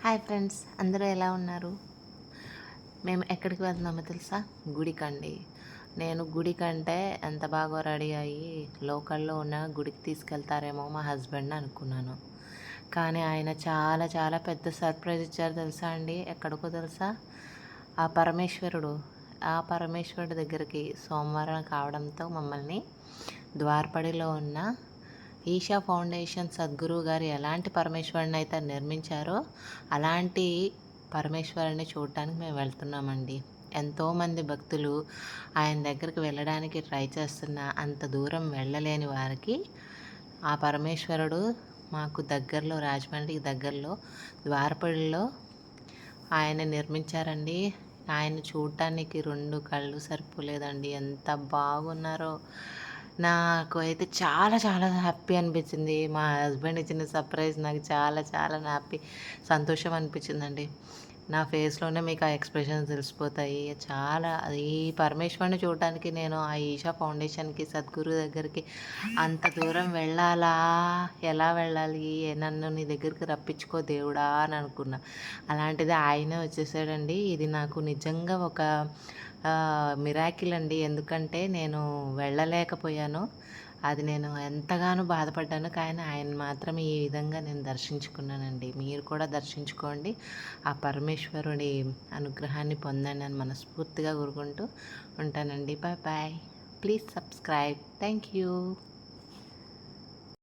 Hi friends, అందరూ ఎలా ఉన్నారు? మేము ఎక్కడికి వెళ్తున్నామో తెలుసా? గుడికండి. నేను గుడికంటే ఎంత బాగా రెడీ అయ్యి లోకల్‌లో ఉన్న గుడికి తీసుకెళ్తారేమో మా హస్బెండ్‌ని అనుకున్నాను. కానీ ఆయన చాలా చాలా పెద్ద సర్ప్రైజ్ ఇచ్చారు తెలుసా అండి. ఎక్కడికో తెలుసా? ఆ పరమేశ్వరుడు, ఆ పరమేశ్వరుడి దగ్గరికి సోమవారం కావడంతో మమ్మల్ని ద్వారపడిలో ఉన్న ఈషా ఫౌండేషన్ సద్గురువు గారు ఎలాంటి పరమేశ్వరుని అయితే నిర్మించారో అలాంటి పరమేశ్వరుని చూడటానికి మేము వెళ్తున్నామండి. ఎంతోమంది భక్తులు ఆయన దగ్గరికి వెళ్ళడానికి ట్రై చేస్తున్న అంత దూరం వెళ్ళలేని వారికి ఆ పరమేశ్వరుడు మాకు దగ్గరలో, రాజమండ్రికి దగ్గరలో ద్వారపల్లిలో ఆయన నిర్మించారండి. ఆయన చూడటానికి 2 కళ్ళు సరిపోలేదండి. ఎంత బాగున్నారో! నాకు అయితే చాలా చాలా హ్యాపీ అనిపించింది. మా హస్బెండ్ ఇచ్చిన సర్ప్రైజ్ నాకు చాలా చాలా సంతోషం అనిపించిందండి. నా ఫేస్‌లోనే మీకు ఆ ఎక్స్‌ప్రెషన్స్ తెలిసిపోతాయి. చాలా ఈ పరమేశ్వరుడిని చూడటానికి నేను ఆ ఈషా ఫౌండేషన్‌కి, సద్గురు దగ్గరికి అంత దూరం వెళ్ళాలా? ఎలా వెళ్ళాలి? నన్ను నీ దగ్గరికి రప్పించుకో దేవుడా అని అనుకున్నా. అలాంటిది ఆయనే వచ్చేసాడండి. ఇది నాకు నిజంగా ఒక మిరాకిల్ అండి. ఎందుకంటే నేను వెళ్ళలేకపోయాను. అది నేను ఎంతగానో బాధపడ్డాను. కానీ ఆయన మాత్రం ఈ విధంగా నేను దర్శించుకున్నానండి. మీరు కూడా దర్శించుకోండి. ఆ పరమేశ్వరుడి అనుగ్రహాన్ని పొందండి అని మనస్ఫూర్తిగా కోరుకుంటూ ఉంటానండి. Bye bye. Please subscribe. Thank you.